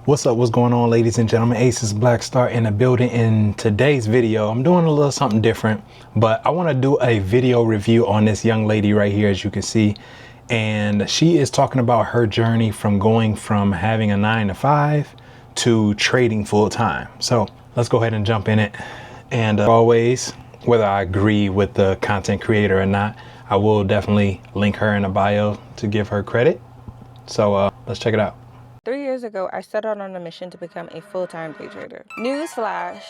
What's up, what's going on, ladies and gentlemen? AcesBlackstar in the building. In today's video, I'm doing a little something different, but I want to do a video review on this young lady right here, as you can see. And she is talking about her journey from going from having a 9-to-5 to trading full time. So let's go ahead and jump in it. And always, whether I agree with the content creator or not, I will definitely link her in the bio to give her credit. So let's check it out. 3 years ago, I set out on a mission to become a full-time day trader. Newsflash.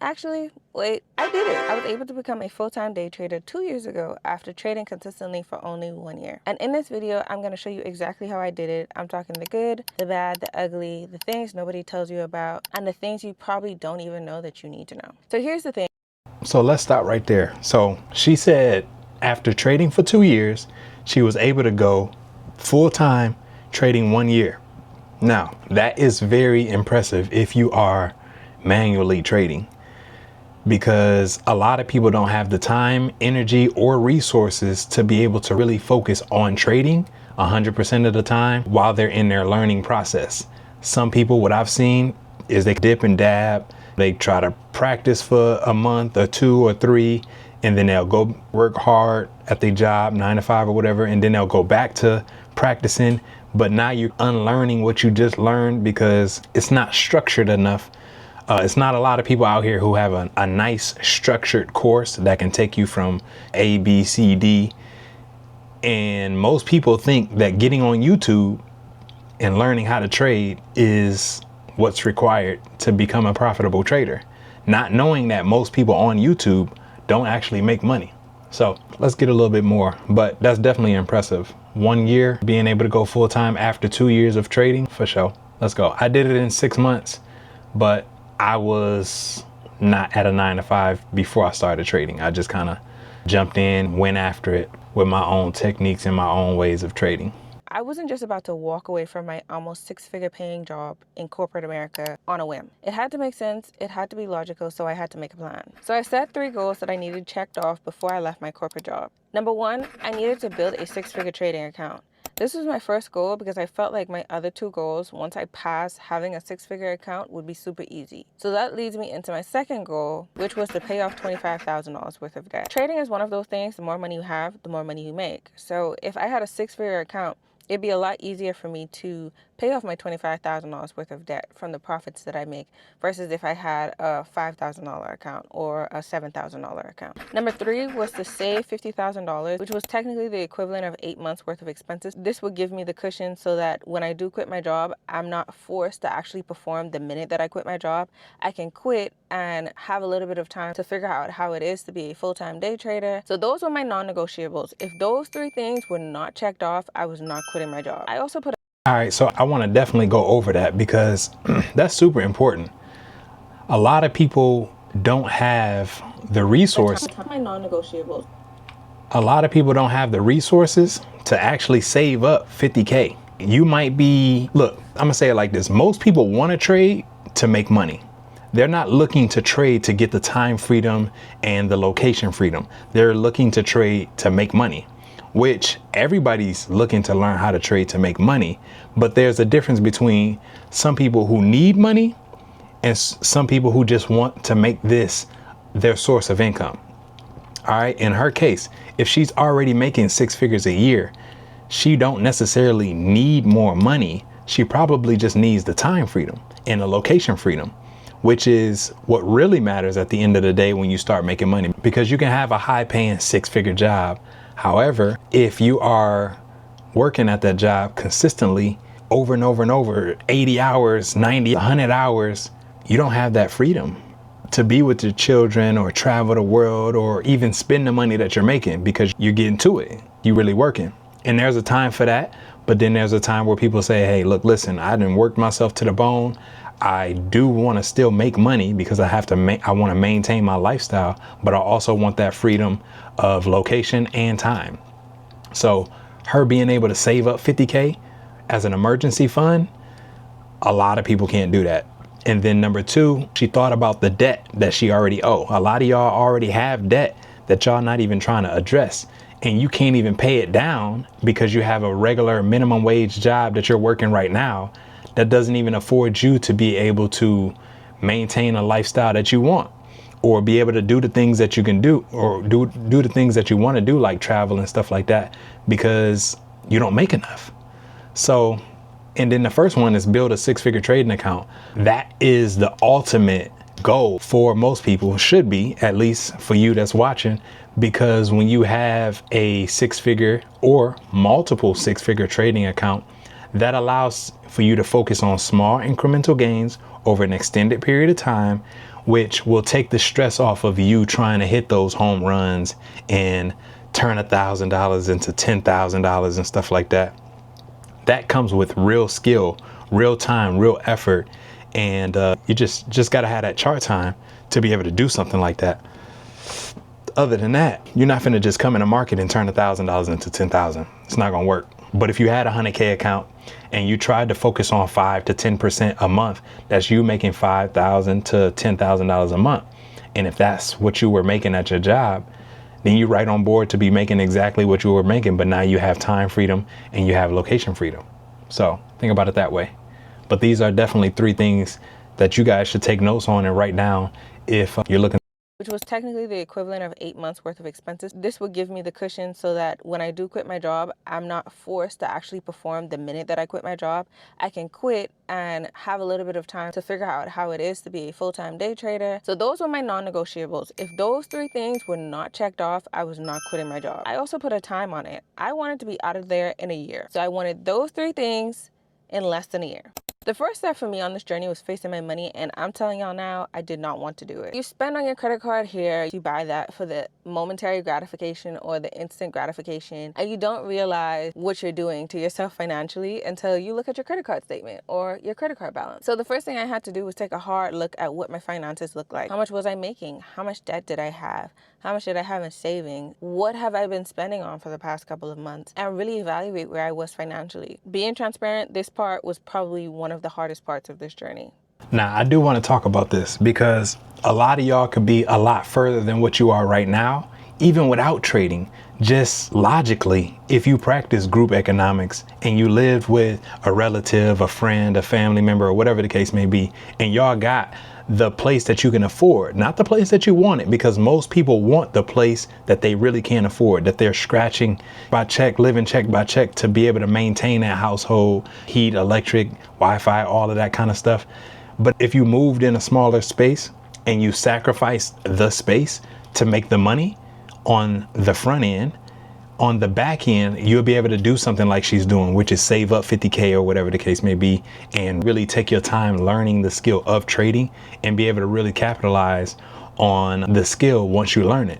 Actually, wait, I did it. I was able to become a full-time day trader 2 years ago after trading consistently for only 1 year. And in this video, I'm going to show you exactly how I did it. I'm talking the good, the bad, the ugly, the things nobody tells you about, and the things you probably don't even know that you need to know. So here's the thing. So let's stop right there. So she said after trading for 2 years, she was able to go full-time trading 1 year. Now, that is very impressive if you are manually trading, because a lot of people don't have the time, energy, or resources to be able to really focus on trading 100% of the time while they're in their learning process. Some people, what I've seen is they dip and dab. They try to practice for a month or 2 or 3, and then they'll go work hard at their job, 9-to-5 or whatever, and then they'll go back to practicing. But now you're unlearning what you just learned because it's not structured enough. It's not a lot of people out here who have a nice structured course that can take you from A, B, C, D. And most people think that getting on YouTube and learning how to trade is what's required to become a profitable trader, not knowing that most people on YouTube don't actually make money. So let's get a little bit more, but that's definitely impressive. 1 year being able to go full time after 2 years of trading, for sure. Let's go. I did it in 6 months, but I was not at a 9-to-5 before I started trading. I just kind of jumped in, went after it with my own techniques and my own ways of trading. I wasn't just about to walk away from my almost 6-figure paying job in corporate America on a whim. It had to make sense, it had to be logical, so I had to make a plan. So I set 3 goals that I needed checked off before I left my corporate job. Number 1, I needed to build a 6-figure trading account. This was my first goal because I felt like my other 2 goals, once I passed having a 6-figure account, would be super easy. So that leads me into my second goal, which was to pay off $25,000 worth of debt. Trading is one of those things, the more money you have, the more money you make. So if I had a 6-figure account, it'd be a lot easier for me to pay off my $25,000 worth of debt from the profits that I make versus if I had a $5,000 account or a $7,000 account. Number 3 was to save $50,000, which was technically the equivalent of 8 months worth of expenses. This would give me the cushion so that when I do quit my job, I'm not forced to actually perform the minute that I quit my job. I can quit and have a little bit of time to figure out how it is to be a full-time day trader. So those were my non-negotiables. If those 3 things were not checked off, I was not quitting my job. I also put All right, so I want to definitely go over that because that's super important. A lot of people don't have the resource. my non-negotiables. A lot of people don't have the resources to actually save up 50K. You might be, look, I'm gonna say it like this. Most people want to trade to make money. They're not looking to trade to get the time freedom and the location freedom. They're looking to trade to make money, which everybody's looking to learn how to trade to make money. But there's a difference between some people who need money and some people who just want to make this their source of income. All right. In her case, if she's already making 6 figures a year, she don't necessarily need more money. She probably just needs the time freedom and the location freedom, which is what really matters at the end of the day when you start making money, because you can have a high paying 6-figure job. However, if you are working at that job consistently over and over and over, 80 hours, 90, 100 hours, you don't have that freedom to be with your children or travel the world or even spend the money that you're making because you're getting to it. You're really working. And there's a time for that. But then there's a time where people say, hey, look, listen, I didn't work myself to the bone. I do want to still make money because I want to maintain my lifestyle, but I also want that freedom of location and time. So her being able to save up 50K as an emergency fund, a lot of people can't do that. And then number 2, she thought about the debt that she already owe. A lot of y'all already have debt that y'all not even trying to address. And you can't even pay it down because you have a regular minimum wage job that you're working right now that doesn't even afford you to be able to maintain a lifestyle that you want, or be able to do the things that you can do, or do the things that you want to do, like travel and stuff like that, because you don't make enough. So, and then the first one is build a 6-figure trading account. That is the ultimate goal for most people, should be, at least for you that's watching, because when you have a 6-figure or multiple 6-figure trading account, that allows for you to focus on small incremental gains over an extended period of time, which will take the stress off of you trying to hit those home runs and turn $1,000 into $10,000 and stuff like that. That comes with real skill, real time, real effort. And you just got to have that chart time to be able to do something like that. Other than that, you're not going to just come in the market and turn $1,000 into 10,000. It's not going to work. But if you had a 100K account and you tried to focus on 5 to 10% a month, that's you making $5,000 to $10,000 a month. And if that's what you were making at your job, then you're right on board to be making exactly what you were making. But now you have time freedom and you have location freedom. So think about it that way. But these are definitely 3 things that you guys should take notes on and write down if you're looking. Which was technically the equivalent of 8 months worth of expenses. This would give me the cushion so that when I do quit my job, I'm not forced to actually perform the minute that I quit my job. I can quit and have a little bit of time to figure out how it is to be a full-time day trader. So those were my non-negotiables. If those 3 things were not checked off, I was not quitting my job. I also put a time on it. I wanted to be out of there in a year. So I wanted those 3 things in less than a year. The first step for me on this journey was facing my money, and I'm telling y'all now, I did not want to do it. You spend on your credit card here, you buy that for the momentary gratification or the instant gratification, and you don't realize what you're doing to yourself financially until you look at your credit card statement or your credit card balance. So the first thing I had to do was take a hard look at what my finances look like. How much was I making? How much debt did I have? How much did I have in savings? What have I been spending on for the past couple of months? And really evaluate where I was financially. Being transparent, this part was probably one of the hardest parts of this journey. Now, I do want to talk about this because a lot of y'all could be a lot further than what you are right now, even without trading. Just logically, if you practice group economics and you lived with a relative, a friend, a family member, or whatever the case may be, and y'all got the place that you can afford, not the place that you wanted, because most people want the place that they really can't afford, that they're scratching by check, living check by check to be able to maintain that household, heat, electric, Wi-Fi, all of that kind of stuff. But if you moved in a smaller space and you sacrificed the space to make the money on the front end, on the back end, you'll be able to do something like she's doing, which is save up 50K or whatever the case may be, and really take your time learning the skill of trading and be able to really capitalize on the skill once you learn it.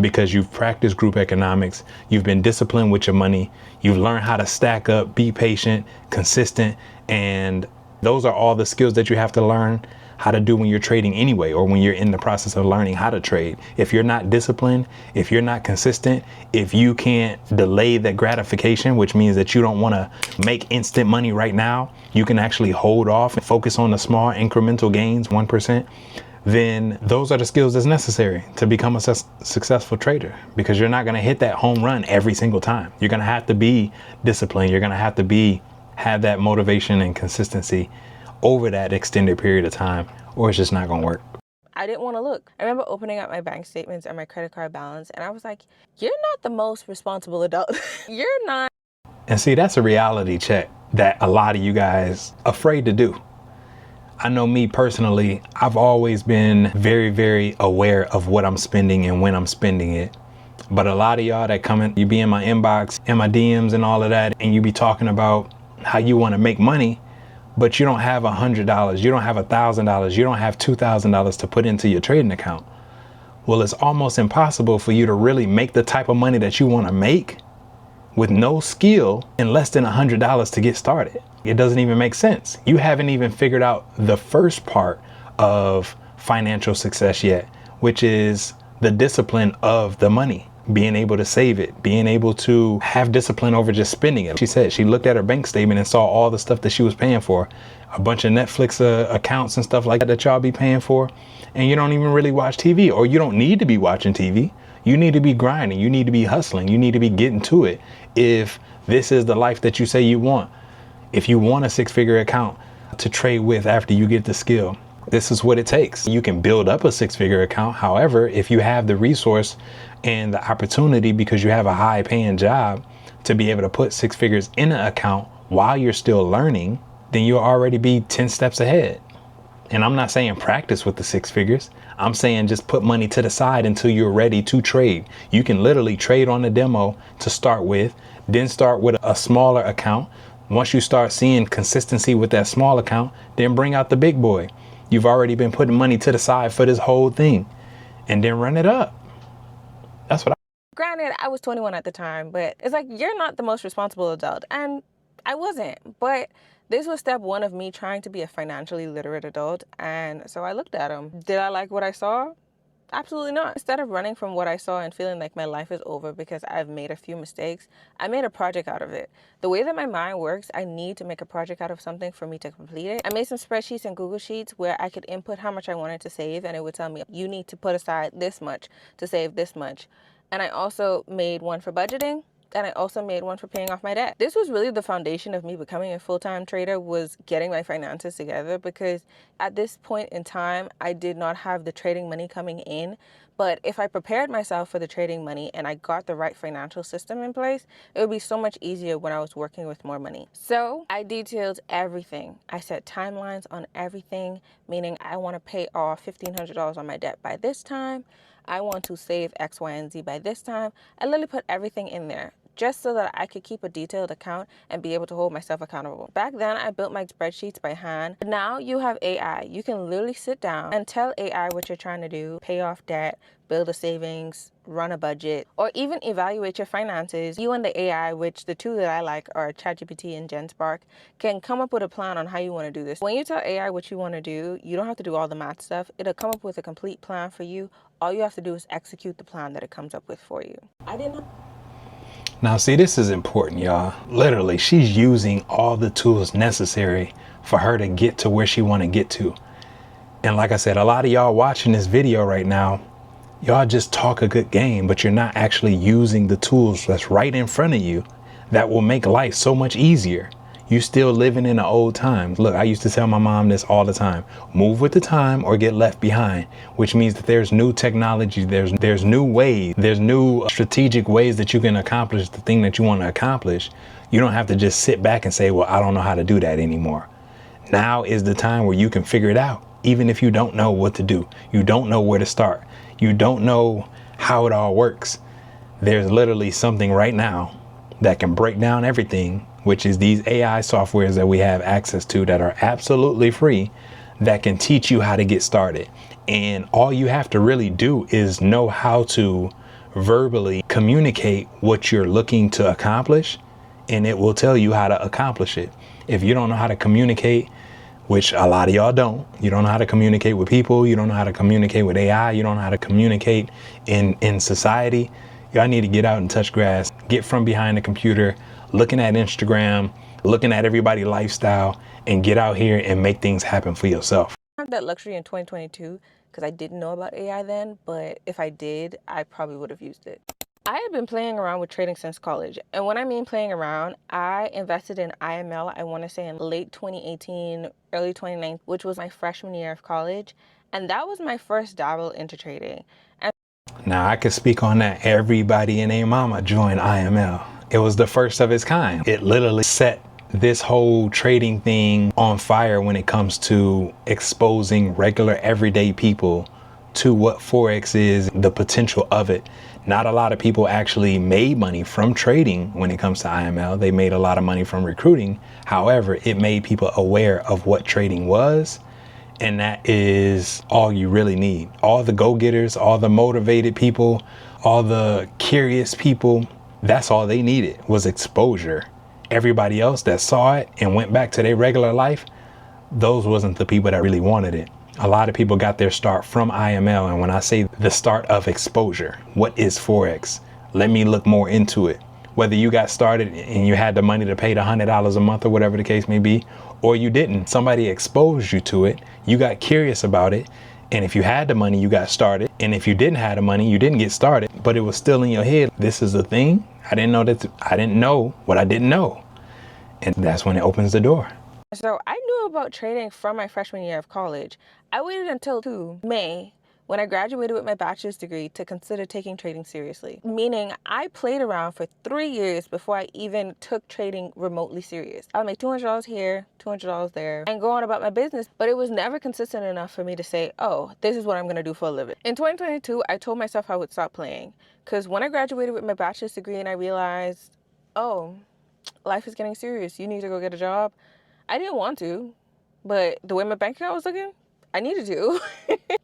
Because you've practiced group economics, you've been disciplined with your money, you've learned how to stack up, be patient, consistent, and those are all the skills that you have to learn how to do when you're trading anyway, or when you're in the process of learning how to trade. If you're not disciplined, if you're not consistent, if you can't delay the gratification, which means that you don't want to make instant money right now, you can actually hold off and focus on the small incremental gains, 1%, then those are the skills that's necessary to become a successful trader, because you're not going to hit that home run every single time. You're going to have to be disciplined. You're going to have to have that motivation and consistency over that extended period of time, or it's just not going to work. I didn't want to look. I remember opening up my bank statements and my credit card balance, and I was like, you're not the most responsible adult. You're not. And see, that's a reality check that a lot of you guys are afraid to do. I know me personally, I've always been very, very aware of what I'm spending and when I'm spending it. But a lot of y'all that come in, you be in my inbox, in my DMs and all of that, and you be talking about how you want to make money, but you don't have $100, you don't have $1,000, you don't have $2,000 to put into your trading account. Well, it's almost impossible for you to really make the type of money that you want to make with no skill in less than $100 to get started. It doesn't even make sense. You haven't even figured out the first part of financial success yet, which is the discipline of the money. Being able to save it, being able to have discipline over just spending it. She said she looked at her bank statement and saw all the stuff that she was paying for, a bunch of Netflix accounts and stuff like that y'all be paying for, and you don't even really watch TV, or you don't need to be watching TV. You need to be grinding, you need to be hustling, you need to be getting to it. If this is the life that you say you want, If you want a six-figure account to trade with after you get the skill, this is what it takes. You can build up a six-figure account. However, if you have the resource and the opportunity, because you have a high paying job, to be able to put six figures in an account while you're still learning, then you'll already be 10 steps ahead. And I'm not saying practice with the six figures. I'm saying just put money to the side until you're ready to trade. You can literally trade on the demo to start with, then start with a smaller account. Once you start seeing consistency with that small account, then bring out the big boy. You've already been putting money to the side for this whole thing, and then run it up. That's what Granted, I was 21 at the time, but it's like, you're not the most responsible adult. And I wasn't. But this was step one of me trying to be a financially literate adult. And so I looked at him. Did I like what I saw? Absolutely not. Instead of running from what I saw and feeling like my life is over because I've made a few mistakes, I made a project out of it. The way that my mind works, I need to make a project out of something for me to complete it. I made some spreadsheets and Google Sheets where I could input how much I wanted to save, and it would tell me, you need to put aside this much to save this much. And I also made one for budgeting, and I also made one for paying off my debt. This was really the foundation of me becoming a full-time trader, was getting my finances together, because at this point in time, I did not have the trading money coming in. But if I prepared myself for the trading money and I got the right financial system in place, it would be so much easier when I was working with more money. So I detailed everything. I set timelines on everything, meaning I want to pay off $1,500 on my debt by this time. I want to save X, Y, and Z by this time. I literally put everything in there just so that I could keep a detailed account and be able to hold myself accountable. Back then, I built my spreadsheets by hand. Now you have AI. You can literally sit down and tell AI what you're trying to do, pay off debt, build a savings, run a budget, or even evaluate your finances. You and the AI, which the two that I like are ChatGPT and GenSpark, can come up with a plan on how you want to do this. When you tell AI what you want to do, you don't have to do all the math stuff. It'll come up with a complete plan for you. All you have to do is execute the plan that it comes up with for you. I didn't know. Now, see, this is important, y'all. Literally, she's using all the tools necessary for her to get to where she want to get to. And like I said, a lot of y'all watching this video right now, y'all just talk a good game, but you're not actually using the tools that's right in front of you that will make life so much easier. You still living in the old times. Look, I used to tell my mom this all the time: move with the time or get left behind, which means that there's new technology, there's new ways, there's new strategic ways that you can accomplish the thing that you want to accomplish. You don't have to just sit back and say, well, I don't know how to do that anymore. Now is the time where you can figure it out. Even if you don't know what to do, you don't know where to start, you don't know how it all works, there's literally something right now that can break down everything, which is these AI softwares that we have access to that are absolutely free, that can teach you how to get started. And all you have to really do is know how to verbally communicate what you're looking to accomplish, and it will tell you how to accomplish it. If you don't know how to communicate, which a lot of y'all don't, you don't know how to communicate with people, you don't know how to communicate with AI, you don't know how to communicate in society, y'all need to get out and touch grass, get from behind the computer, looking at Instagram, looking at everybody's lifestyle, and get out here and make things happen for yourself. I have that luxury in 2022 because I didn't know about AI then, but if I did, I probably would have used it. I had been playing around with trading since college. And when I mean playing around, I invested in IML, I want to say in late 2018, early 2019, which was my freshman year of college. And that was my first dabble into trading. And now I can speak on that. Everybody and their mama joined IML. It was the first of its kind. It literally set this whole trading thing on fire when it comes to exposing regular everyday people to what Forex is, the potential of it. Not a lot of people actually made money from trading when it comes to IML. They made a lot of money from recruiting. However, it made people aware of what trading was. And that is all you really need. All the go-getters, all the motivated people, all the curious people, that's all they needed was exposure. Everybody else that saw it and went back to their regular life, those wasn't the people that really wanted it. A lot of people got their start from IML. And when I say the start of exposure, what is Forex? Let me look more into it. Whether you got started and you had the money to pay the $100 a month or whatever the case may be, or you didn't, somebody exposed you to it, you got curious about it. And if you had the money, you got started. And if you didn't have the money, you didn't get started, but it was still in your head. This is a thing. I didn't know that. I didn't know what I didn't know. And that's when it opens the door. So I knew about trading from my freshman year of college. I waited until May when I graduated with my bachelor's degree to consider taking trading seriously. Meaning I played around for 3 years before I even took trading remotely serious. I would make $200 here, $200 there, and go on about my business, but it was never consistent enough for me to say, oh, this is what I'm gonna do for a living. In 2022, I told myself I would stop playing, because when I graduated with my bachelor's degree and I realized, oh, life is getting serious, you need to go get a job, I didn't want to, but the way my bank account was looking, I needed to.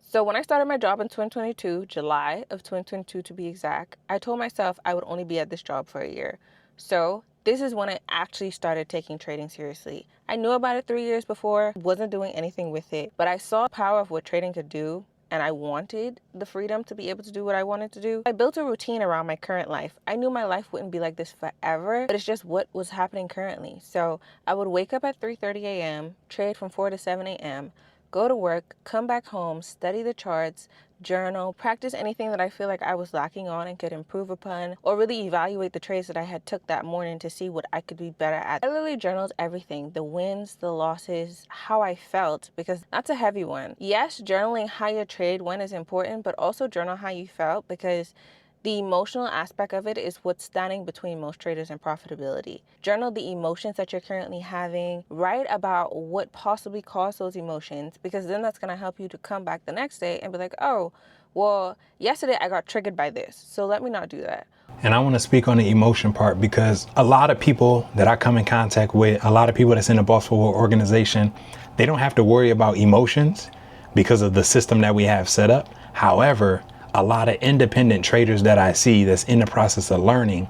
So when I started my job in 2022, July of 2022 to be exact, I told myself I would only be at this job for a year. So this is when I actually started taking trading seriously. I knew about it 3 years before, wasn't doing anything with it, but I saw the power of what trading could do, and I wanted the freedom to be able to do what I wanted to do. I built a routine around my current life. I knew my life wouldn't be like this forever, but it's just what was happening currently. So I would wake up at 3:30 a.m., trade from 4 to 7 a.m., go to work, come back home, study the charts, journal, practice anything that I feel like I was lacking on and could improve upon, or really evaluate the trades that I had took that morning to see what I could be better at. I literally journaled everything, the wins, the losses, how I felt, because that's a heavy one. Yes, journaling how your trade went is important, but also journal how you felt, because the emotional aspect of it is what's standing between most traders and profitability. Journal the emotions that you're currently having. Write about what possibly caused those emotions, because then that's going to help you to come back the next day and be like, oh, well, yesterday I got triggered by this, so let me not do that. And I want to speak on the emotion part, because a lot of people that I come in contact with, a lot of people that's in the Boss Forward organization, they don't have to worry about emotions because of the system that we have set up. However, a lot of independent traders that I see that's in the process of learning,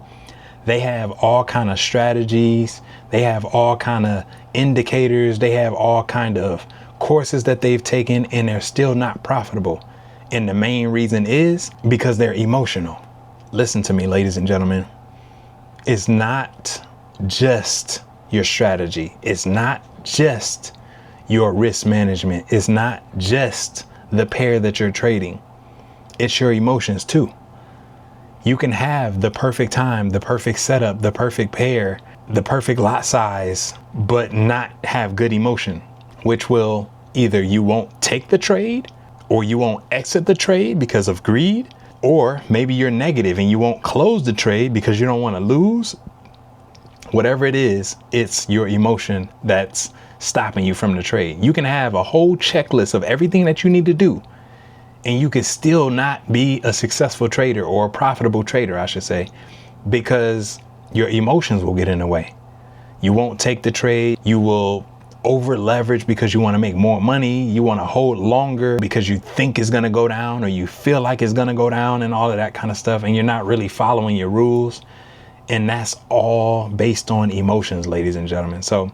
they have all kind of strategies, they have all kind of indicators, they have all kind of courses that they've taken, and they're still not profitable. And the main reason is because they're emotional. Listen to me, ladies and gentlemen. It's not just your strategy. It's not just your risk management. It's not just the pair that you're trading. It's your emotions too. You can have the perfect time, the perfect setup, the perfect pair, the perfect lot size, but not have good emotion, which will either you won't take the trade, or you won't exit the trade because of greed, or maybe you're negative and you won't close the trade because you don't want to lose. Whatever it is, it's your emotion that's stopping you from the trade. You can have a whole checklist of everything that you need to do, and you can still not be a successful trader, or a profitable trader, I should say, because your emotions will get in the way. You won't take the trade. You will over leverage because you want to make more money. You want to hold longer because you think it's going to go down, or you feel like it's going to go down, and all of that kind of stuff. And you're not really following your rules. And that's all based on emotions, ladies and gentlemen. So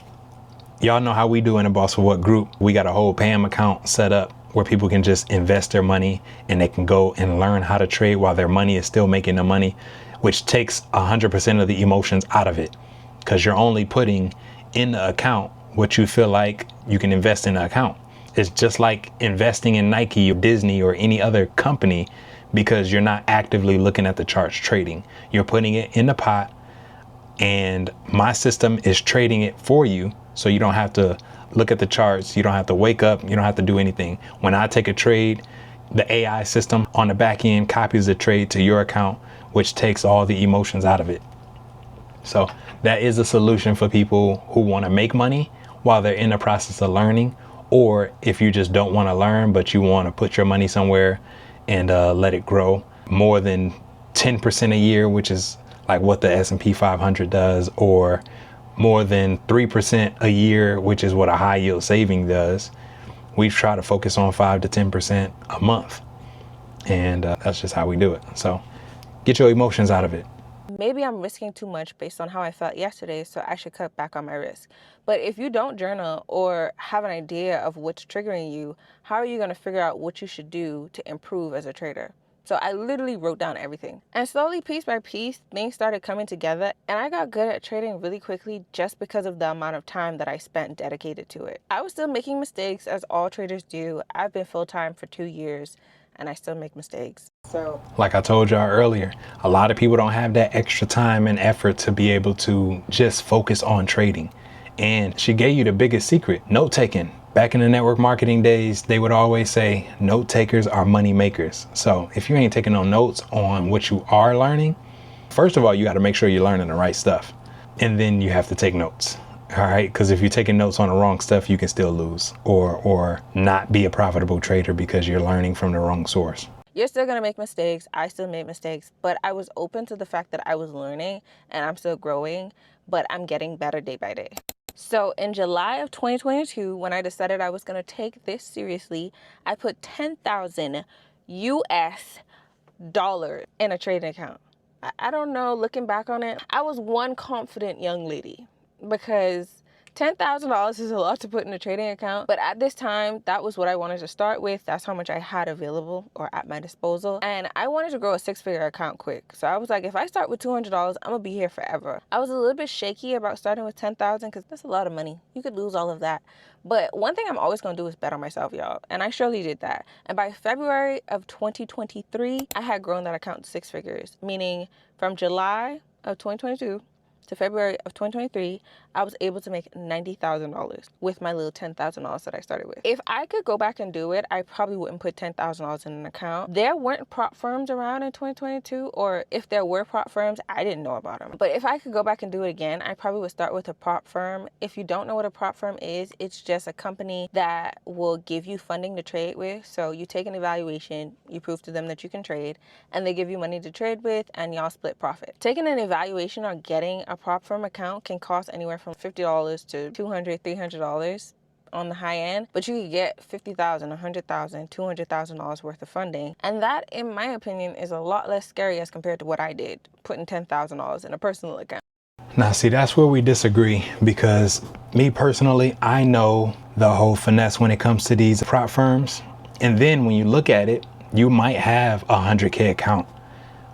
y'all know how we do in the Boss for What group. We got a whole PAM account set up where people can just invest their money, and they can go and learn how to trade while their money is still making the money, which takes 100% of the emotions out of it, because you're only putting in the account what you feel like you can invest in the account. It's just like investing in Nike or Disney or any other company, because you're not actively looking at the charts trading. You're putting it in the pot, and my system is trading it for you, so you don't have to look at the charts. You don't have to wake up. You don't have to do anything. When I take a trade, the AI system on the back end copies the trade to your account, which takes all the emotions out of it. So that is a solution for people who want to make money while they're in the process of learning, or if you just don't want to learn, but you want to put your money somewhere and let it grow more than 10% a year, which is like what the S&P 500 does, or more than 3% a year, which is what a high yield saving does. We try to focus on 5 to 10% a month, and that's just how we do it. So get your emotions out of it. Maybe I'm risking too much based on how I felt yesterday, so I should cut back on my risk. But if you don't journal or have an idea of what's triggering you, how are you going to figure out what you should do to improve as a trader? So I literally wrote down everything. And slowly, piece by piece, things started coming together, and I got good at trading really quickly just because of the amount of time that I spent dedicated to it. I was still making mistakes, as all traders do. I've been full-time for 2 years, and I still make mistakes. So, like I told y'all earlier, a lot of people don't have that extra time and effort to be able to just focus on trading. And she gave you the biggest secret: note taking. Back in the network marketing days, they would always say note takers are money makers. So if you ain't taking no notes on what you are learning, first of all, you got to make sure you're learning the right stuff. And then you have to take notes. All right. Because if you're taking notes on the wrong stuff, you can still lose or not be a profitable trader because you're learning from the wrong source. you're still going to make mistakes. I still made mistakes, but I was open to the fact that I was learning and I'm still growing, but I'm getting better day by day. So in July of 2022, when I decided I was going to take this seriously, I put 10,000 US dollars in a trading account. I don't know, looking back on it, I was one confident young lady because $10,000 is a lot to put in a trading account. But at this time, that was what I wanted to start with. That's how much I had available or at my disposal. And I wanted to grow a six-figure account quick. So I was like, if I start with $200, I'm gonna be here forever. I was a little bit shaky about starting with 10,000 because that's a lot of money. You could lose all of that. But one thing I'm always gonna do is bet on myself, y'all. And I surely did that. And by February of 2023, I had grown that account to six figures, meaning from July of 2022 to February of 2023, I was able to make $90,000 with my little $10,000 that I started with. If I could go back and do it, I probably wouldn't put $10,000 in an account. There weren't prop firms around in 2022, or if there were prop firms, I didn't know about them. But if I could go back and do it again, I probably would start with a prop firm. If you don't know what a prop firm is, it's just a company that will give you funding to trade with. So you take an evaluation, you prove to them that you can trade, and they give you money to trade with, and y'all split profit. Taking an evaluation or getting a prop firm account can cost anywhere from $50 to $200, $300 on the high end, but you could get $50,000, $100,000, $200,000 worth of funding. And that, in my opinion, is a lot less scary as compared to what I did, putting $10,000 in a personal account. Now, see, that's where we disagree, because me personally, I know the whole finesse when it comes to these prop firms. And then when you look at it, you might have a 100K account,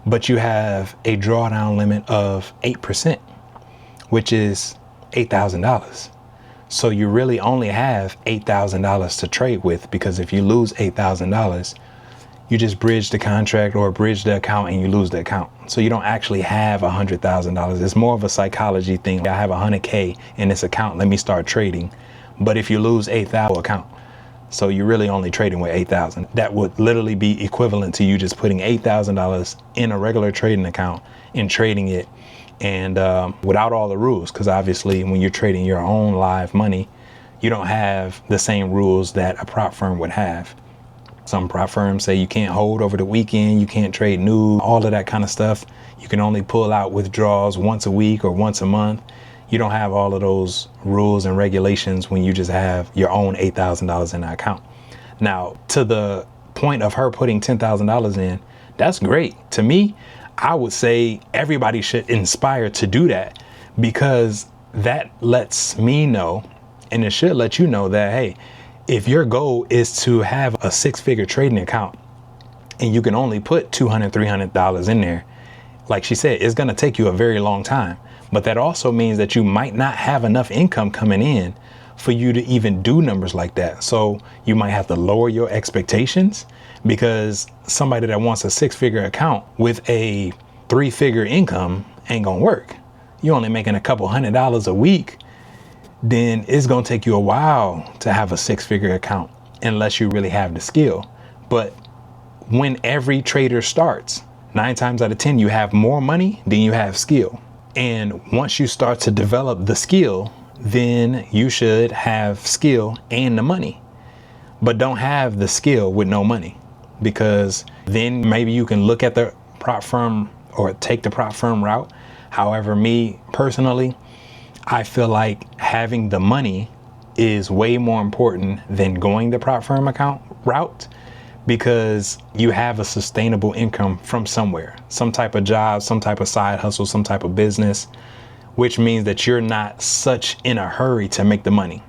but you have a drawdown limit of 8%, which is $8,000. So you really only have $8,000 to trade with, because if you lose $8,000, you just bridge the contract or bridge the account and you lose the account. So you don't actually have $100,000. It's more of a psychology thing. I have 100K in this account, let me start trading. But if you lose $8,000 account, so you're really only trading with $8,000. That would literally be equivalent to you just putting $8,000 in a regular trading account and trading it, and without all the rules, because obviously when you're trading your own live money, you don't have the same rules that a prop firm would have. Some prop firms say you can't hold over the weekend, you can't trade new, all of that kind of stuff. You can only pull out withdrawals once a week or once a month. You don't have all of those rules and regulations when you just have your own $8,000 in an account. Now, to the point of her putting $10,000 in, that's great. To me, I would say everybody should inspire to do that, because that lets me know, and it should let you know, that, hey, if your goal is to have a six-figure trading account and you can only put $200, $300 in there, like she said, it's going to take you a very long time. But that also means that you might not have enough income coming in for you to even do numbers like that. So you might have to lower your expectations, because somebody that wants a six-figure account with a three-figure income ain't gonna work. You're only making a couple $100 a week, then it's gonna take you a while to have a six-figure account unless you really have the skill. But when every trader starts, 9 times out of 10, you have more money than you have skill. And once you start to develop the skill, then you should have skill and the money. But don't have the skill with no money, because then maybe you can look at the prop firm or take the prop firm route. However, me personally, I feel like having the money is way more important than going the prop firm account route, because you have a sustainable income from somewhere, some type of job, some type of side hustle, some type of business, which means that you're not such in a hurry to make the money.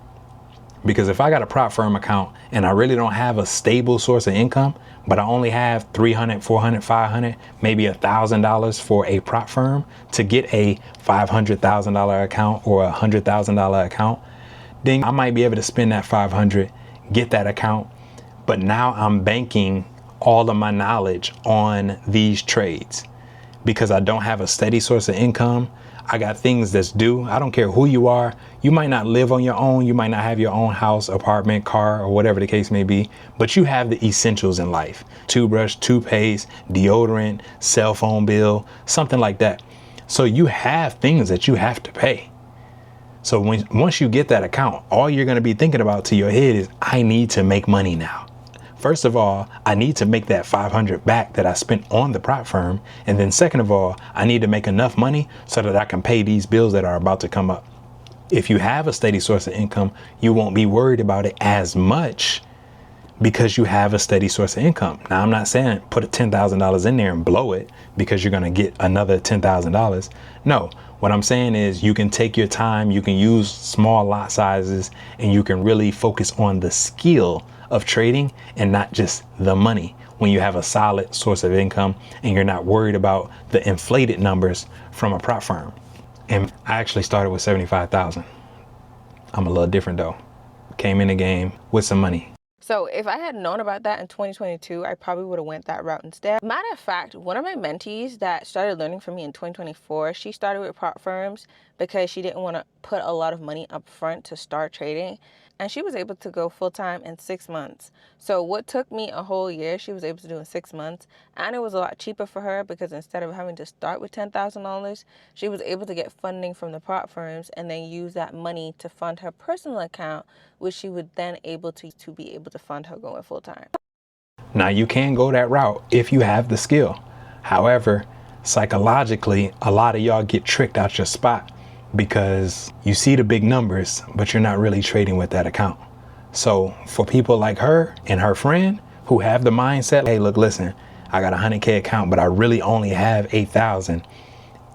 Because if I got a prop firm account and I really don't have a stable source of income, but I only have $300, $400, $500, maybe $1,000 for a prop firm to get a $500,000 account or a $100,000 account, then I might be able to spend that $500, get that account. But now I'm banking all of my knowledge on these trades because I don't have a steady source of income. I got things that's due. I don't care who you are. You might not live on your own. You might not have your own house, apartment, car, or whatever the case may be, but you have the essentials in life. Toothbrush, toothpaste, deodorant, cell phone bill, something like that. So you have things that you have to pay. So once you get that account, all you're going to be thinking about to your head is, I need to make money now. First of all, I need to make that 500 back that I spent on the prop firm. And then second of all, I need to make enough money so that I can pay these bills that are about to come up. If you have a steady source of income, you won't be worried about it as much because you have a steady source of income. Now, I'm not saying put $10,000 in there and blow it because you're going to get another $10,000. No, what I'm saying is you can take your time, you can use small lot sizes, and you can really focus on the skill of trading and not just the money when you have a solid source of income and you're not worried about the inflated numbers from a prop firm. And I actually started with 75,000. I'm a little different though. Came in the game with some money. So if I had known about that in 2022, I probably would have went that route instead. Matter of fact, one of my mentees that started learning from me in 2024, she started with prop firms because she didn't want to put a lot of money up front to start trading. And she was able to go full-time in 6 months. So what took me a whole year, she was able to do in 6 months. And it was a lot cheaper for her because instead of having to start with $10,000, she was able to get funding from the prop firms and then use that money to fund her personal account, which she would then able to be able to fund her going full-time. Now you can go that route if you have the skill. However, psychologically, a lot of y'all get tricked out your spot because you see the big numbers, but you're not really trading with that account. So for people like her and her friend who have the mindset, hey, look, listen, I got a 100K account, but I really only have 8,000.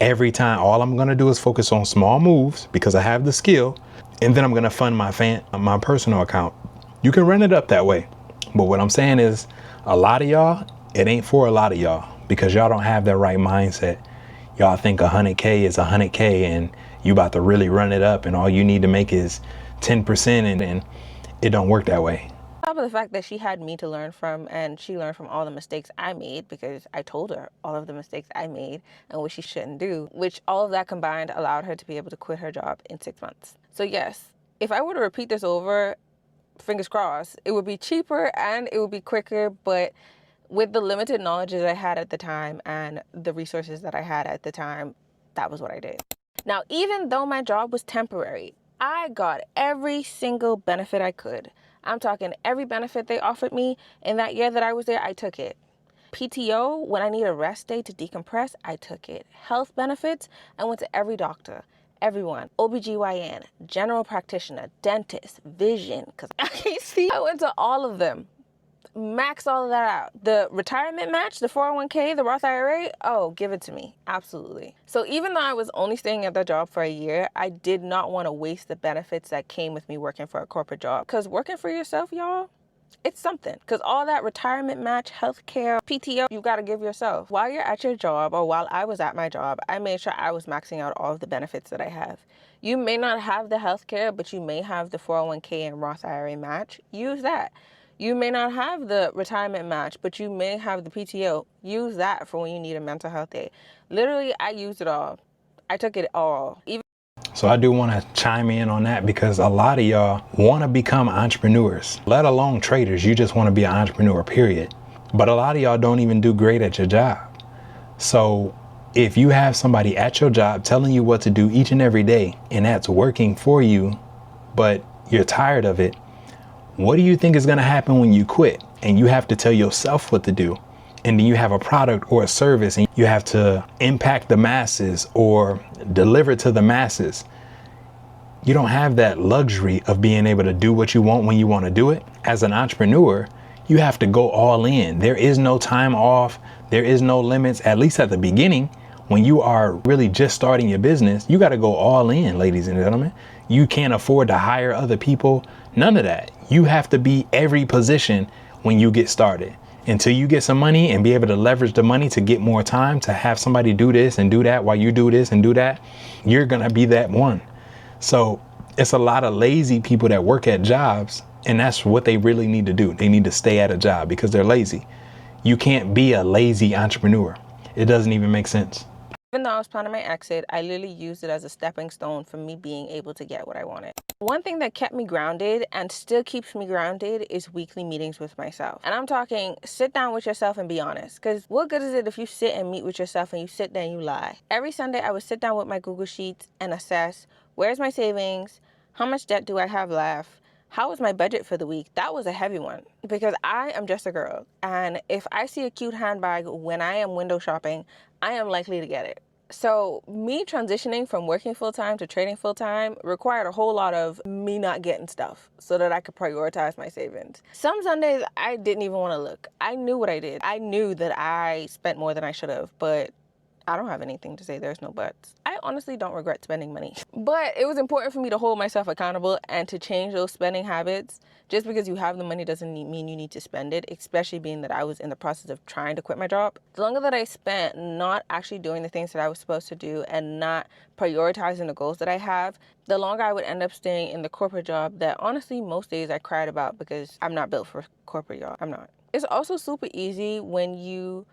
Every time, all I'm going to do is focus on small moves because I have the skill. And then I'm going to fund my personal account. You can run it up that way. But what I'm saying is a lot of y'all, it ain't for a lot of y'all because y'all don't have that right mindset. Y'all think 100K is 100K and you about to really run it up and all you need to make is 10% and it don't work that way. On top of the fact that she had me to learn from and she learned from all the mistakes I made because I told her all of the mistakes I made and what she shouldn't do, which all of that combined allowed her to be able to quit her job in 6 months. So yes, if I were to repeat this over, fingers crossed, it would be cheaper and it would be quicker, but with the limited knowledge that I had at the time and the resources that I had at the time, that was what I did. Now, even though my job was temporary, I got every single benefit I could. I'm talking every benefit they offered me in that year that I was there, I took it. PTO, when I need a rest day to decompress, I took it. Health benefits, I went to every doctor, everyone. OBGYN, general practitioner, dentist, vision, because I can't see. I went to all of them. Max all of that out. The retirement match, the 401k, the Roth IRA, oh, give it to me. Absolutely. So even though I was only staying at that job for a year, I did not want to waste the benefits that came with me working for a corporate job. Because working for yourself, y'all, it's something. Because all that retirement match, healthcare, PTO, you got to give yourself. While you're at your job or while I was at my job, I made sure I was maxing out all of the benefits that I have. You may not have the healthcare, but you may have the 401k and Roth IRA match. Use that. You may not have the retirement match, but you may have the PTO. Use that for when you need a mental health day. Literally, I used it all. I took it all. So I do want to chime in on that because a lot of y'all want to become entrepreneurs, let alone traders. You just want to be an entrepreneur, period. But a lot of y'all don't even do great at your job. So if you have somebody at your job telling you what to do each and every day, and that's working for you, but you're tired of it, what do you think is going to happen when you quit and you have to tell yourself what to do? And then you have a product or a service and you have to impact the masses or deliver to the masses. You don't have that luxury of being able to do what you want when you want to do it. As an entrepreneur, you have to go all in. There is no time off. There is no limits, at least at the beginning. When you are really just starting your business, you got to go all in, ladies and gentlemen. You can't afford to hire other people. None of that. You have to be every position when you get started. Until you get some money and be able to leverage the money to get more time to have somebody do this and do that while you do this and do that, you're going to be that one. So it's a lot of lazy people that work at jobs, and that's what they really need to do. They need to stay at a job because they're lazy. You can't be a lazy entrepreneur. It doesn't even make sense. Even though I was planning my exit, I literally used it as a stepping stone for me being able to get what I wanted. One thing that kept me grounded and still keeps me grounded is weekly meetings with myself. And I'm talking sit down with yourself and be honest. Because what good is it if you sit and meet with yourself and you sit there and you lie? Every Sunday, I would sit down with my Google Sheets and assess where's my savings, how much debt do I have left, how was my budget for the week? That was a heavy one because I am just a girl. And if I see a cute handbag when I am window shopping, I am likely to get it. So me transitioning from working full-time to trading full-time required a whole lot of me not getting stuff so that I could prioritize my savings. Some Sundays I didn't even want to look. I knew what I did. I knew that I spent more than I should have, but I don't have anything to say. There's no buts. I honestly don't regret spending money. But it was important for me to hold myself accountable and to change those spending habits. Just because you have the money doesn't mean you need to spend it, especially being that I was in the process of trying to quit my job. The longer that I spent not actually doing the things that I was supposed to do and not prioritizing the goals that I have, the longer I would end up staying in the corporate job that honestly most days I cried about because I'm not built for corporate, y'all. I'm not. It's also super easy when you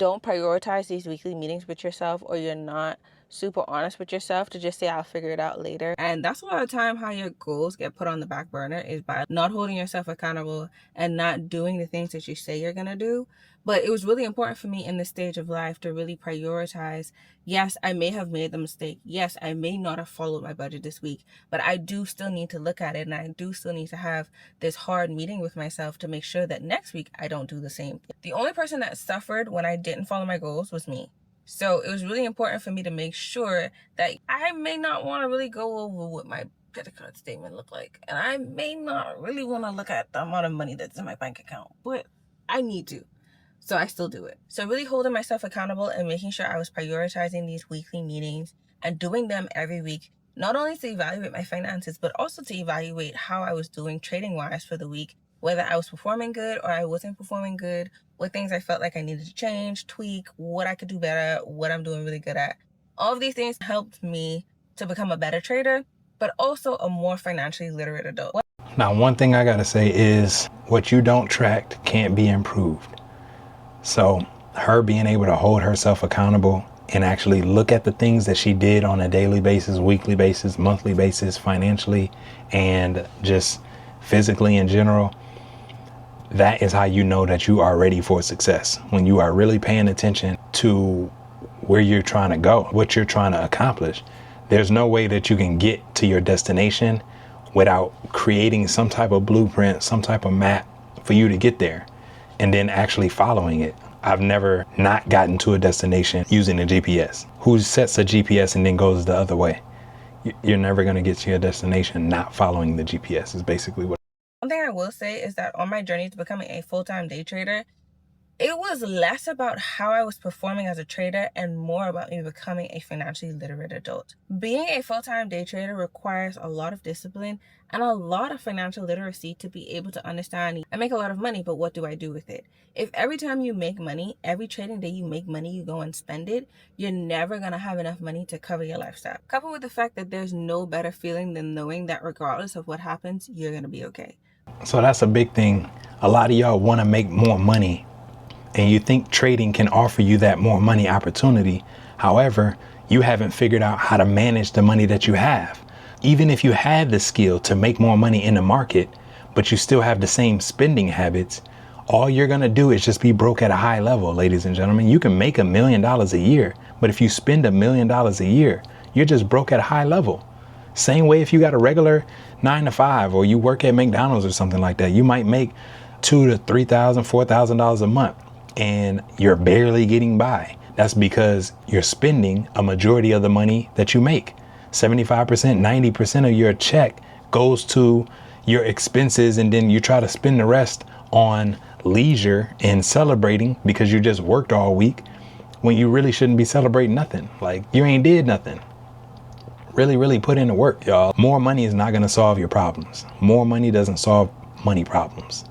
don't prioritize these weekly meetings with yourself or you're not super honest with yourself to just say I'll figure it out later. And that's a lot of time how your goals get put on the back burner is by not holding yourself accountable and not doing the things that you say you're gonna do. But it was really important for me in this stage of life to really prioritize. Yes, I may have made the mistake. Yes, I may not have followed my budget this week, but I do still need to look at it and I do still need to have this hard meeting with myself to make sure that next week I don't do the same thing. The only person that suffered when I didn't follow my goals was me. So it was really important for me to make sure that I may not want to really go over what my credit card statement look like. And I may not really want to look at the amount of money that's in my bank account, but I need to. So I still do it. So really holding myself accountable and making sure I was prioritizing these weekly meetings and doing them every week, not only to evaluate my finances, but also to evaluate how I was doing trading wise for the week, whether I was performing good or I wasn't performing good, what things I felt like I needed to change, tweak, what I could do better, what I'm doing really good at. All of these things helped me to become a better trader, but also a more financially literate adult. Now, one thing I gotta say is what you don't track can't be improved. So her being able to hold herself accountable and actually look at the things that she did on a daily basis, weekly basis, monthly basis, financially, and just physically in general, that is how you know that you are ready for success. When you are really paying attention to where you're trying to go, what you're trying to accomplish, there's no way that you can get to your destination without creating some type of blueprint, some type of map for you to get there and then actually following it. I've never not gotten to a destination using a GPS. Who sets a GPS and then goes the other way? You're never going to get to your destination not following the GPS is basically what. One thing I will say is that on my journey to becoming a full-time day trader, it was less about how I was performing as a trader and more about me becoming a financially literate adult. Being a full-time day trader requires a lot of discipline and a lot of financial literacy to be able to understand I make a lot of money, but what do I do with it? If every time you make money, every trading day you make money, you go and spend it, you're never going to have enough money to cover your lifestyle. Coupled with the fact that there's no better feeling than knowing that regardless of what happens, you're going to be okay. So that's a big thing. A lot of y'all want to make more money and you think trading can offer you that more money opportunity. However, you haven't figured out how to manage the money that you have. Even if you had the skill to make more money in the market, but you still have the same spending habits, all you're going to do is just be broke at a high level, ladies and gentlemen. You can make $1 million a year, but if you spend $1 million a year, you're just broke at a high level. Same way if you got a regular 9-to-5 or you work at McDonald's or something like that, you might make $2,000 to $3,000, $4,000 a month and you're barely getting by. That's because you're spending a majority of the money that you make. 75%, 90% of your check goes to your expenses, and then you try to spend the rest on leisure and celebrating because you just worked all week when you really shouldn't be celebrating nothing. Like you ain't did nothing. Really put in the work, y'all. More money is not going to solve your problems. More money doesn't solve money problems.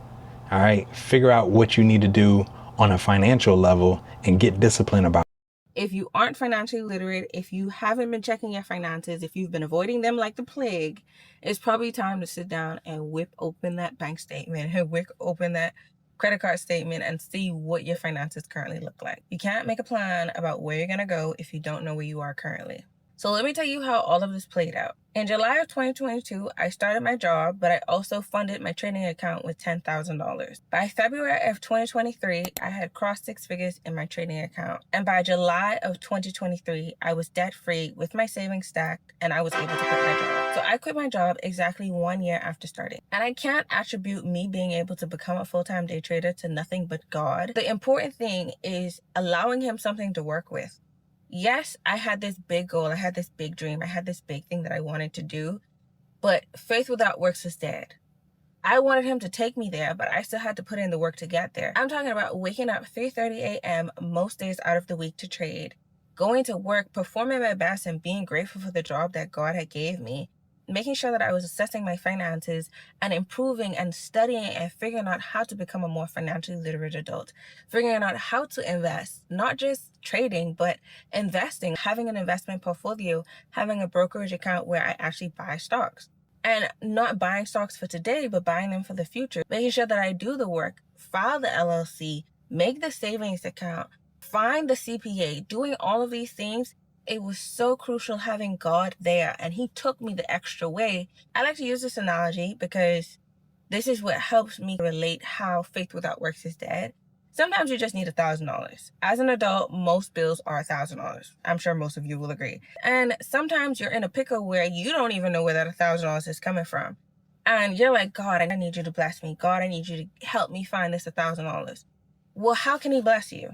All right. Figure out what you need to do on a financial level and get disciplined about it. If you aren't financially literate, if you haven't been checking your finances, if you've been avoiding them like the plague, it's probably time to sit down and whip open that bank statement and whip open that credit card statement and see what your finances currently look like. You can't make a plan about where you're going to go if you don't know where you are currently. So let me tell you how all of this played out. In July of 2022, I started my job, but I also funded my trading account with $10,000. By February of 2023, I had crossed 6 figures in my trading account. And by July of 2023, I was debt-free with my savings stacked, and I was able to quit my job. So I quit my job exactly 1 year after starting. And I can't attribute me being able to become a full-time day trader to nothing but God. The important thing is allowing him something to work with. Yes, I had this big goal, I had this big dream, I had this big thing that I wanted to do, but faith without works is dead. I wanted him to take me there, but I still had to put in the work to get there. I'm talking about waking up 3:30 a.m. most days out of the week to trade, going to work, performing my best, and being grateful for the job that God had gave me, making sure that I was assessing my finances and improving and studying and figuring out how to become a more financially literate adult, figuring out how to invest, not just trading, but investing, having an investment portfolio, having a brokerage account where I actually buy stocks. And not buying stocks for today, but buying them for the future, making sure that I do the work, file the LLC, make the savings account, find the CPA, doing all of these things. It was so crucial having God there, and he took me the extra way. I like to use this analogy because this is what helps me relate how faith without works is dead. Sometimes you just need $1,000. As an adult, most bills are $1,000. I'm sure most of you will agree. And sometimes you're in a pickle where you don't even know where that $1,000 is coming from. And you're like, God, I need you to bless me. God, I need you to help me find this $1,000. Well, how can he bless you?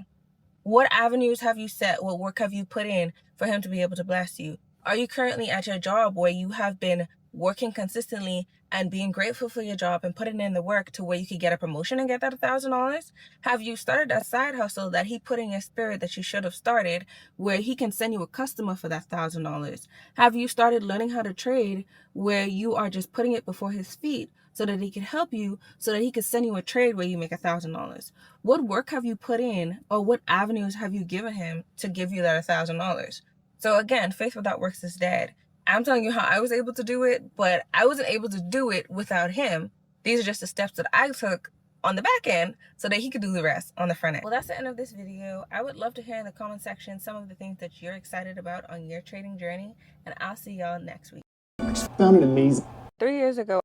What avenues have you set? What work have you put in for him to be able to bless you? Are you currently at your job where you have been working consistently and being grateful for your job and putting in the work to where you could get a promotion and get that $1,000? Have you started that side hustle that he put in your spirit that you should have started, where he can send you a customer for that $1,000? Have you started learning how to trade where you are just putting it before his feet so that he can help you, so that he can send you a trade where you make $1,000? What work have you put in, or what avenues have you given him to give you that $1,000? So again, faith without works is dead. I'm telling you how I was able to do it, but I wasn't able to do it without him. These are just the steps that I took on the back end so that he could do the rest on the front end. Well, that's the end of this video. I would love to hear in the comment section some of the things that you're excited about on your trading journey, and I'll see y'all next week. Found it amazing. 3 years ago,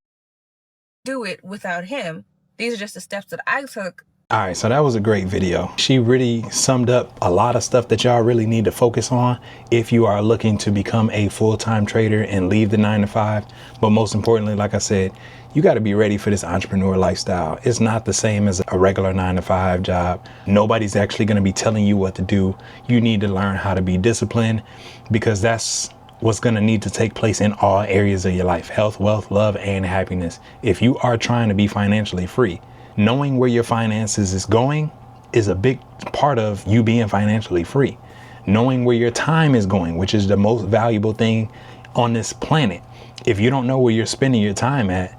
do it without him. These are just the steps that I took. All right, so that was a great video. She really summed up a lot of stuff that y'all really need to focus on if you are looking to become a full-time trader and leave the 9-to-5. But most importantly, like I said, you got to be ready for this entrepreneur lifestyle. It's not the same as a regular 9-to-5 job. Nobody's actually going to be telling you what to do. You need to learn how to be disciplined, because that's what's going to need to take place in all areas of your life: health, wealth, love, and happiness. If you are trying to be financially free, knowing where your finances is going is a big part of you being financially free. Knowing where your time is going, which is the most valuable thing on this planet. If you don't know where you're spending your time at,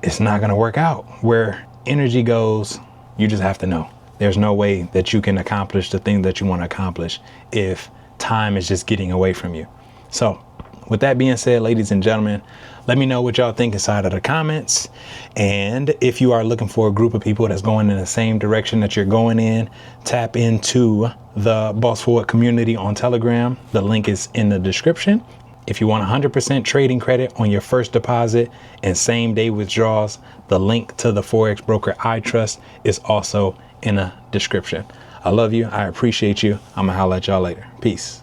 it's not going to work out. Where energy goes, you just have to know. There's no way that you can accomplish the thing that you want to accomplish if time is just getting away from you. So with that being said, ladies and gentlemen, let me know what y'all think inside of the comments. And if you are looking for a group of people that's going in the same direction that you're going in, tap into the Boss Forward community on Telegram. The link is in the description. If you want 100% trading credit on your first deposit and same day withdrawals, the link to the Forex Broker I Trust is also in the description. I love you. I appreciate you. I'm gonna holler at y'all later. Peace.